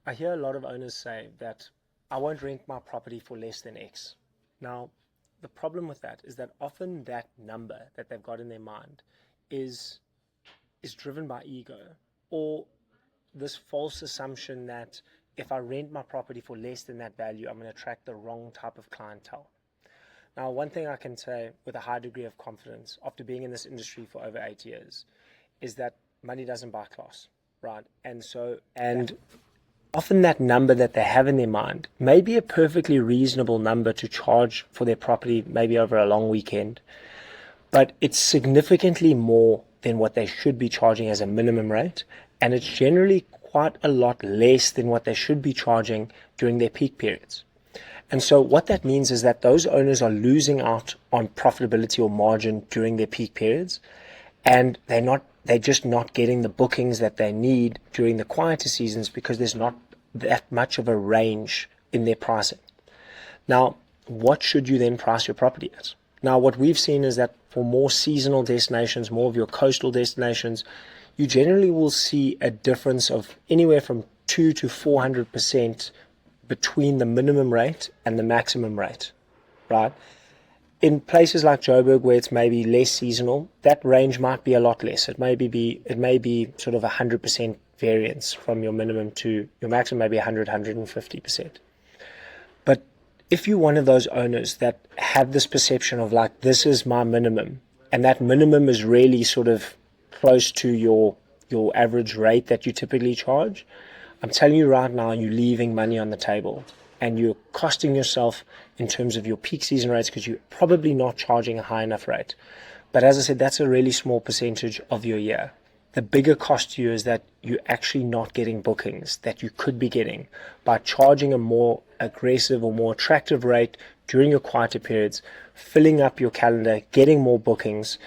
I hear a lot of owners say that I won't rent my property for less than X. Now, the problem with that is that often that number that they've got in their mind is is driven by ego or this false assumption that if I rent my property for less than that value, I'm going to attract the wrong type of clientele. Now, one thing I can say with a high degree of confidence after being in this industry for over 8 years is that money doesn't buy class, right? And often that number that they have in their mind may be a perfectly reasonable number to charge for their property, maybe over a long weekend, but it's significantly more than what they should be charging as a minimum rate, and it's generally quite a lot less than what they should be charging during their peak periods. And so what that means is that those owners are losing out on profitability or margin during their peak periods, and they're just not getting the bookings that they need during the quieter seasons because there's not that much of a range in their pricing. Now, what should you then price your property at? Now, what we've seen is that for more seasonal destinations, more of your coastal destinations, you generally will see a difference of anywhere from 2 to 400% between the minimum rate and the maximum rate, right? In places like Joburg, where it's maybe less seasonal, that range might be a lot less. It may be sort of 100% variance from your minimum to your maximum, maybe 150%. But if you're one of those owners that have this perception of like, this is my minimum, and that minimum is really sort of close to your average rate that you typically charge, I'm telling you right now, you're leaving money on the table and you're costing yourself in terms of your peak season rates because you're probably not charging a high enough rate. But as I said, that's a really small percentage of your year. The bigger cost to you is that you're actually not getting bookings that you could be getting by charging a more aggressive or more attractive rate during your quieter periods, filling up your calendar, getting more bookings,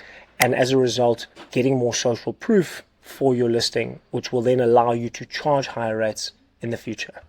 and as a result, getting more social proof for your listing, which will then allow you to charge higher rates in the future.